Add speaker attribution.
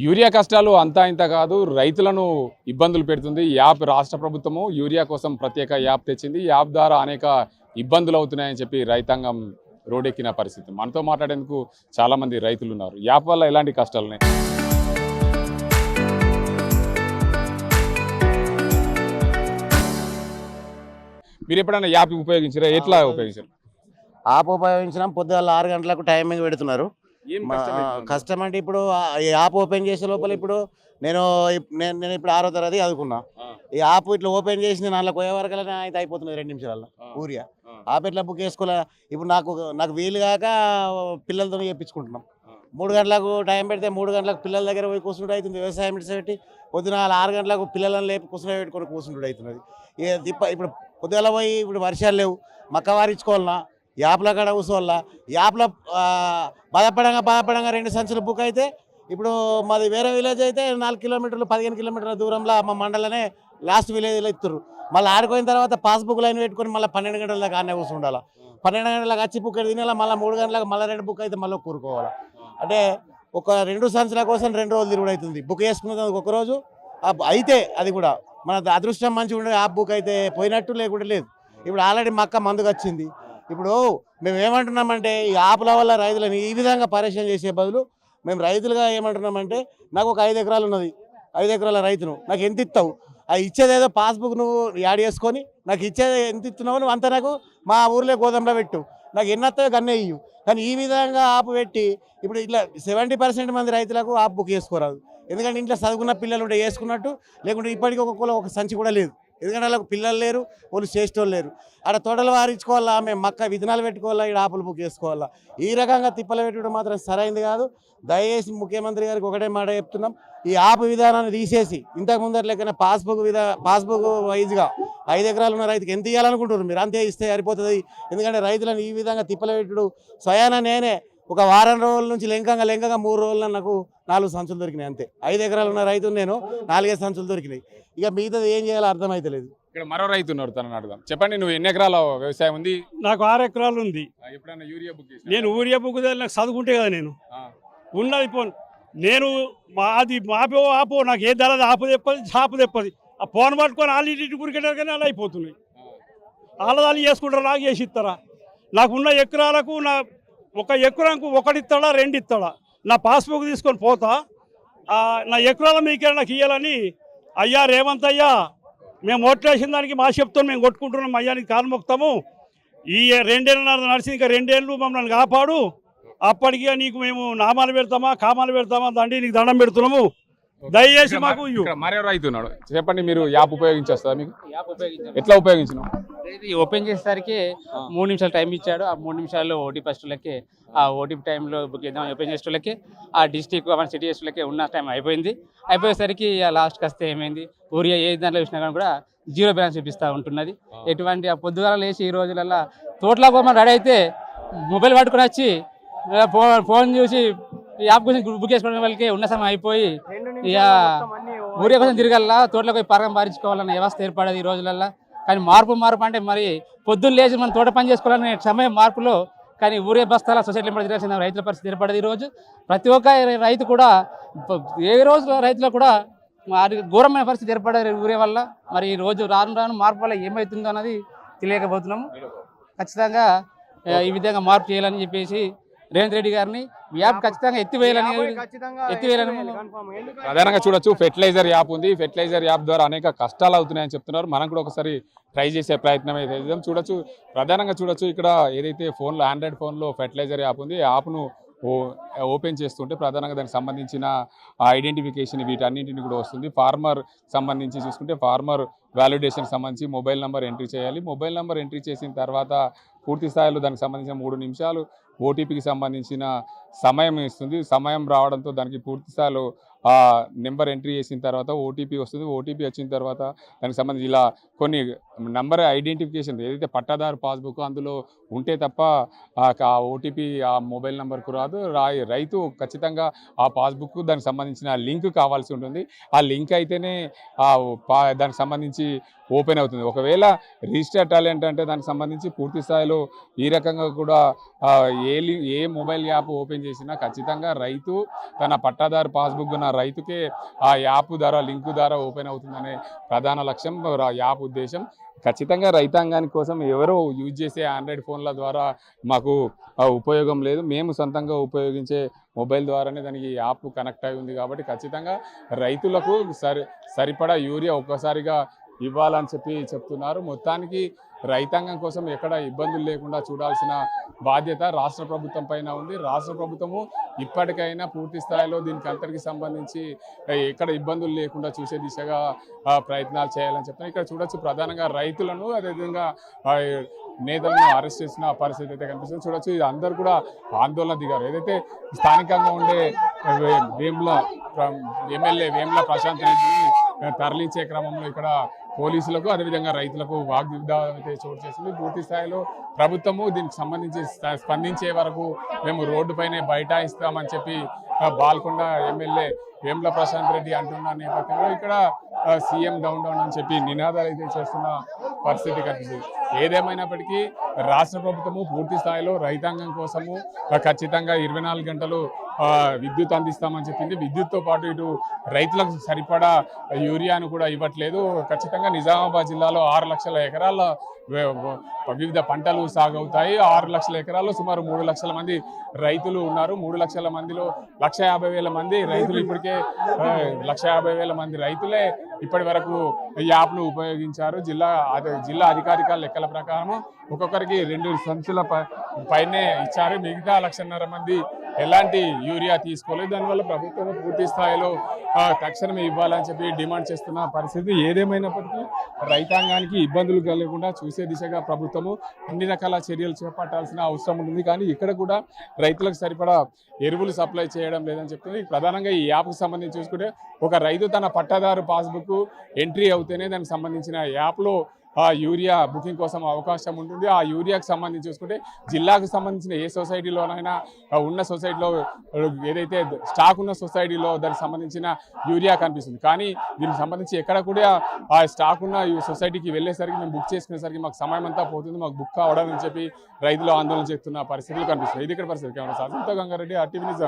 Speaker 1: Urea కష్టాలు అంతా ఇంత కాదు, రైతులను ఇబ్బందులు పెడుతుంది. యాప్ రాష్ట్ర ప్రభుత్వము యూరియా కోసం ప్రత్యేక యాప్ తెచ్చింది. యాప్ ద్వారా అనేక ఇబ్బందులు అవుతున్నాయని చెప్పి రైతాంగం రోడ్డెక్కిన పరిస్థితి. మనతో మాట్లాడేందుకు చాలా మంది రైతులు ఉన్నారు. యాప్ వల్ల ఎలాంటి కష్టాలు ఉన్నాయి? మీరు ఎప్పుడైనా యాప్ ఉపయోగించారా? ఎట్లా ఉపయోగించారు?
Speaker 2: యాప్ ఉపయోగించినాం. పొద్దుగాల 6 గంటలకు టైమింగ్ పెడుతున్నారు. కష్టం అంటే ఇప్పుడు ఈ యాప్ ఓపెన్ చేసే లోపల ఇప్పుడు నేను ఇప్పుడు 6వ తరగతి చదువుకున్నా. ఈ యాప్ ఇట్లా ఓపెన్ చేసి నేను అందులో పోయే వరకు అయితే అయిపోతుంది 2 నిమిషాలలో ఊరియా. యాప్ ఎట్లా బుక్ చేసుకోలే. ఇప్పుడు నాకు వీలు కాక పిల్లలతో చేయించుకుంటున్నాం. 3 గంటలకు టైం పెడితే 3 గంటలకు పిల్లల దగ్గర పోయి కూర్చుంటే అవుతుంది. వ్యవసాయం పెట్టి పొద్దున 6 గంటలకు పిల్లలను లేపి పెట్టుకొని కూర్చుంటే అవుతున్నది. ఇప్పుడు పొద్దుగల పోయి ఇప్పుడు వర్షాలు లేవు, మక్క వారించుకోవాలన్నా యాప్లో కాడ కూర్చోవాలా. యాప్లో బాధపడంగా 2 సంచులు బుక్ అయితే ఇప్పుడు మాది వేరే విలేజ్ అయితే 4 కిలోమీటర్లు 15 కిలోమీటర్ల దూరంలో మా మండలనే లాస్ట్ విలేజ్లో ఇస్తారు. మళ్ళీ ఆడుకోయిన తర్వాత పాస్బుక్ లైన్ పెట్టుకొని మళ్ళీ 12 గంటల దాకా ఆనే కూర్చుండాలి. 12 గంటలకు వచ్చి బుక్ తినేలా మళ్ళీ 3 గంటలకు మళ్ళీ 2 బుక్ అయితే మళ్ళీ కూరుకోవాలి. అంటే ఒక 2 సంచుల కోసం 2 రోజులు తిరుగుడు అవుతుంది. బుక్ చేసుకున్నది ఒకరోజు అయితే అది కూడా మన అదృష్టం మంచిగా ఉండే యాప్ బుక్ అయితే పోయినట్టు లేకుండా లేదు. ఇప్పుడు ఆల్రెడీ మక్క మందుకు వచ్చింది. ఇప్పుడు మేము ఏమంటున్నామంటే ఈ యాప్ల వల్ల రైతులను ఈ విధంగా పరేషాన్ చేసే బదులు మేము రైతులుగా ఏమంటున్నామంటే నాకు ఒక 5 ఎకరాలు ఉన్నది, 5 ఎకరాల రైతును నాకు ఎంత ఇస్తావు, అది ఇచ్చేదేదో పాస్బుక్ నువ్వు యాడ్ చేసుకొని నాకు ఇచ్చేది ఎంత ఇస్తున్నావు నువ్వు అంతా నాకు మా ఊర్లో గోదాంలో పెట్టు, నాకు ఎన్ని వస్తాయో కన్నే ఇయ్యు. కానీ ఈ విధంగా యాప్ పెట్టి ఇప్పుడు ఇట్లా 70% మంది రైతులకు యాప్ బుక్ చేసుకోరాదు. ఎందుకంటే ఇంట్లో చదువుకున్న పిల్లలు ఉంటే వేసుకున్నట్టు, లేకుంటే ఇప్పటికీ ఒక సంచి కూడా లేదు. ఎందుకంటే వాళ్ళకు పిల్లలు లేరు, వాళ్ళు చేసేటోళ్ళు లేరు. ఆడ తోటలు వారించుకోవాలా, మేము మక్క విత్తనాలు పెట్టుకోవాలా, ఇక్కడ ఆపులు బుక్ చేసుకోవాలా. ఈ రకంగా తిప్పలు పెట్టడం మాత్రం సరైంది కాదు. దయచేసి ముఖ్యమంత్రి గారికి ఒకటే మాట చెప్తున్నాం, ఈ యాప్ విధానాన్ని తీసేసి ఇంతకు ముందర లెక్కన పాస్బుక్ వైజ్గా 5 ఎకరాలు ఉన్న రైతుకి ఎంత ఇవ్వాలనుకుంటున్నారు మీరు అంతే ఇస్తే సరిపోతుంది. ఎందుకంటే రైతులను ఈ విధంగా తిప్పలు పెట్టుడు స్వయాన నేనే ఒక వారం రోజుల నుంచి లెంకంగా 3 రోజుల్లో నాకు 4 సంచులు దొరికినాయి అంతే. 5 ఎకరాలు ఉన్న రైతు నేను 4 సంచులు దొరికినాయి. ఇక మిగతాది ఏం చేయాలో అర్థమైతలేదు.
Speaker 1: ఇక్కడ మరో రైతు ఉన్నారు, తనని అడుగుదాం. చెప్పండి, నువ్వు ఎన్ని ఎకరాల వ్యవసాయం ఉంది?
Speaker 3: నాకు 6 ఎకరాలు ఉంది.
Speaker 1: ఎప్పుడైనా యూరియా బుక్ చేసి?
Speaker 3: నేను ఊరియా బుక్ నాకు చదువుకుంటే కదా నేను ఉన్నది నేను మాది ఆపో నాకు ఏ ధర ఆపు తెప్పది షాపు తెప్పది. ఆ ఫోన్ పట్టుకొని వాళ్ళు ఇంటి గురికెట్టారు కానీ అలా అయిపోతున్నాయి. వాళ్ళదాళ్ళు చేసుకుంటారా, నాకు చేసి ఇస్తారా? నాకున్న ఎకరాలకు ఒక ఎకరాకు 1 ఇస్తాడా 2 ఇస్తాడా? నా పాస్బుక్ తీసుకొని పోతా, నా ఎకరాల మీకే నాకు ఇవ్వాలని. అయ్యా రేవంత్ అయ్యా, మేము ఓట్లేసిన దానికి మా చెప్తాం, మేము కొట్టుకుంటున్నాం అయ్యా, నీకు కాలు మొక్కుతాము. ఈ 2 ఏళ్ళు నడిచింది, ఇంకా 2 ఏళ్ళు మమ్మల్ని కాపాడు. అప్పటికి నీకు మేము నామాలు పెడతామా కామాలు పెడతామా దండి నీకు దండం పెడుతున్నాము, దయచేసి మాకు.
Speaker 1: మరో రైతు ఉన్నాడు, చెప్పండి. మీరు యాప్ ఉపయోగించేస్తారా? మీకు ఎట్లా ఉపయోగించినావు?
Speaker 4: ఓపెన్ చేసేసరికి 3 నిమిషాలు టైం ఇచ్చాడు. ఆ 3 నిమిషాల్లో ఓటీపీ వచ్చేళ్ళకి, ఆ ఓటీపీ టైంలో బుక్ చేద్దాం ఓపెన్ చేసేళ్ళకి, ఆ డిస్టిక్ సిటీ చేసేళ్ళకి ఉన్న టైం అయిపోయేసరికి లాస్ట్కి వస్తే ఏమైంది, ఊరియా ఏ దాంట్లో చూసినా కానీ కూడా 0 బ్యాలెన్స్ చూపిస్తూ ఉంటున్నది. ఎటువంటి ఆ పొద్దుగాల లేచి ఈ రోజులలో తోటలో మనం రెడీ అయితే మొబైల్ పట్టుకుని వచ్చి ఫోన్ చూసి యాప్ కోసం బుక్ చేసుకోవడం వాళ్ళకి ఉన్న సమయం అయిపోయి ఇక ఊరియా కోసం తిరగల్లా తోటలోకి పోయి పరగం పారించుకోవాలన్న వ్యవస్థ ఏర్పడేది ఈ రోజులల్లో. కానీ మార్పు అంటే మరి పొద్దున్న లేచి మనం తోట పని చేసుకోవాలనే సమయం మార్పులో కానీ ఊరే బస్తాల సొసైటీలో తిరగాల్సిన రైతుల పరిస్థితి ఏర్పడేది ఈరోజు. ప్రతి ఒక్క రైతు కూడా ఏ రోజు రైతులు కూడా ఘోరమైన పరిస్థితి ఏర్పడేది ఊరే వల్ల. మరి ఈ రోజు రాను మార్పు వల్ల ఏమవుతుందో అన్నది తెలియకపోతున్నాము. ఖచ్చితంగా ఈ విధంగా మార్పు చేయాలని చెప్పేసి రేవంత్ రెడ్డి గారిని యాప్ ఖచ్చితంగా ఎత్తివేయాలని.
Speaker 1: ప్రధానంగా చూడొచ్చు, ఫెర్టిలైజర్ యాప్ ఉంది. ఫెర్టిలైజర్ యాప్ ద్వారా అనేక కష్టాలు అవుతున్నాయని చెప్తున్నారు. మనం కూడా ఒకసారి ట్రై చేసే ప్రయత్నం అయితే చూడొచ్చు. ప్రధానంగా చూడొచ్చు, ఇక్కడ ఏదైతే ఫోన్లో ఆండ్రాయిడ్ ఫోన్లో ఫెర్టిలైజర్ యాప్ ఉంది, యాప్ను ఓపెన్ చేస్తుంటే ప్రధానంగా దానికి సంబంధించిన ఐడెంటిఫికేషన్ వీటన్నింటిని కూడా వస్తుంది. ఫార్మర్ సంబంధించి చూసుకుంటే ఫార్మర్ వ్యాలిడేషన్ సంబంధించి మొబైల్ నెంబర్ ఎంట్రీ చేయాలి. మొబైల్ నెంబర్ ఎంట్రీ చేసిన తర్వాత పూర్తి స్థాయిలో దానికి సంబంధించిన 3 నిమిషాలు ఓటీపీకి సంబంధించిన సమయం ఇస్తుంది. సమయం రావడంతో దానికి పూర్తి స్థాయిలో నెంబర్ ఎంట్రీ చేసిన తర్వాత ఓటీపీ వస్తుంది. ఓటీపీ వచ్చిన తర్వాత దానికి సంబంధించి ఇలా కొన్ని నెంబర్ ఐడెంటిఫికేషన్ ఏదైతే పట్టాదారు పాస్బుక్ అందులో ఉంటే తప్ప ఆ ఓటీపీ ఆ మొబైల్ నెంబర్కు రాదు. రైతు ఖచ్చితంగా ఆ పాస్బుక్ దానికి సంబంధించిన లింక్ కావాల్సి ఉంటుంది. ఆ లింక్ అయితేనే దానికి సంబంధించి ఓపెన్ అవుతుంది. ఒకవేళ రిజిస్టర్ టాలెంట్ అంటే దానికి సంబంధించి పూర్తి స్థాయిలో ఈ రకంగా కూడా ఏ మొబైల్ యాప్ ఓపెన్ చేసినా ఖచ్చితంగా రైతు తన పట్టాదారు పాస్బుక్ ఉన్న రైతుకే ఆ యాప్ ద్వారా లింక్ ద్వారా ఓపెన్ అవుతుందనే ప్రధాన లక్ష్యం యాప్ ఉద్దేశం. ఖచ్చితంగా రైతాంగాని కోసం ఎవరో యూజ్ చేసే ఆండ్రాయిడ్ ఫోన్ల ద్వారా మాకు ఉపయోగం లేదు. మేము సొంతంగా ఉపయోగించే మొబైల్ ద్వారానే దానికి యాప్ కనెక్ట్ అయి ఉంది కాబట్టి ఖచ్చితంగా రైతులకు సరిపడా యూరియా ఒక్కసారిగా ఇవ్వాలని చెప్తున్నారు. మొత్తానికి రైతాంగం కోసం ఎక్కడ ఇబ్బందులు లేకుండా చూడాల్సిన బాధ్యత రాష్ట్ర ప్రభుత్వం పైన ఉంది. రాష్ట్ర ప్రభుత్వము ఇప్పటికైనా పూర్తి స్థాయిలో దీనికి అంతటికి సంబంధించి ఎక్కడ ఇబ్బందులు లేకుండా చూసే దిశగా ప్రయత్నాలు చేయాలని చెప్తున్నారు. ఇక్కడ చూడొచ్చు ప్రధానంగా రైతులను అదేవిధంగా నేతలను అరెస్ట్ చేసిన పరిస్థితి అయితే కనిపిస్తుంది. చూడొచ్చు ఇది అందరూ కూడా ఆందోళన దిగారు. ఏదైతే స్థానికంగా ఉండే ఎమ్మెల్యే వేముల ప్రశాంత్ రెడ్డిని తరలించే క్రమంలో ఇక్కడ పోలీసులకు అదేవిధంగా రైతులకు వాగ్వివాదం అయితే చోటు చేసింది. పూర్తి స్థాయిలో ప్రభుత్వము దీనికి సంబంధించి స్పందించే వరకు మేము రోడ్డుపైనే బైఠాయిస్తామని చెప్పి బాల్కొండ ఎమ్మెల్యే వేముల ప్రశాంత్ రెడ్డి అంటున్న నేపథ్యంలో ఇక్కడ సీఎం డౌన్ అని చెప్పి నినాదాలు అయితే చేస్తున్న పరిస్థితి కనిపిస్తుంది. ఏదేమైనప్పటికీ రాష్ట్ర ప్రభుత్వము పూర్తి స్థాయిలో రైతాంగం కోసము ఖచ్చితంగా 24 గంటలు విద్యుత్ అందిస్తామని చెప్పింది. విద్యుత్తో పాటు ఇటు రైతులకు సరిపడా యూరియాను కూడా ఇవ్వట్లేదు. ఖచ్చితంగా నిజామాబాద్ జిల్లాలో 6 లక్షల ఎకరాల వివిధ పంటలు సాగవుతాయి. 6 లక్షల ఎకరాల్లో సుమారు 3 లక్షల మంది రైతులు ఉన్నారు. 3 లక్షల మందిలో 1,50,000 మంది రైతులు ఇప్పటికే 1,50,000 మంది రైతులే ఇప్పటి వరకు ఈ యాప్ను ఉపయోగించారు. జిల్లా అధికారిక లెక్కల ప్రకారం ఒక్కొక్కరికి 2 సంచుల పైనే ఇచ్చారు. మిగతా 1,50,000 మంది ఎలాంటి యూరియా తీసుకోలేదు. దానివల్ల ప్రభుత్వం పూర్తి స్థాయిలో తక్షణమే ఇవ్వాలని చెప్పి డిమాండ్ చేస్తున్న పరిస్థితి. ఏదేమైనప్పటికీ రైతాంగానికి ఇబ్బందులు కలగకుండా చూసే దిశగా ప్రభుత్వము అన్ని రకాల చర్యలు చేపట్టాల్సిన అవసరం ఉంటుంది. కానీ ఇక్కడ కూడా రైతులకు సరిపడా ఎరువులు సప్లై చేయడం లేదని చెప్తుంది. ప్రధానంగా ఈ యాప్కి సంబంధించి చూసుకుంటే ఒక రైతు తన పట్టాదారు పాస్బుక్ ఎంట్రీ అవుతేనే దానికి సంబంధించిన యాప్లో యూరియా బుకింగ్ కోసం అవకాశం ఉంటుంది. ఆ యూరియాకి సంబంధించి చూసుకుంటే జిల్లాకు సంబంధించిన ఏ సొసైటీలోనైనా ఉన్న సొసైటీలో ఏదైతే స్టాక్ ఉన్న సొసైటీలో దానికి సంబంధించిన యూరియా కనిపిస్తుంది. కానీ దీనికి సంబంధించి ఎక్కడ కూడా ఆ స్టాక్ ఉన్న సొసైటీకి వెళ్ళేసరికి మేము బుక్ చేసుకునేసరికి మాకు సమయం అంతా పోతుంది, మాకు బుక్ అవ్వడం అని చెప్పి రైతులు ఆందోళన చేస్తున్న పరిస్థితులు కనిపిస్తుంది. ఇది ఇక్కడ పరిస్థితి. Camera sir Gangareddy, RTV news.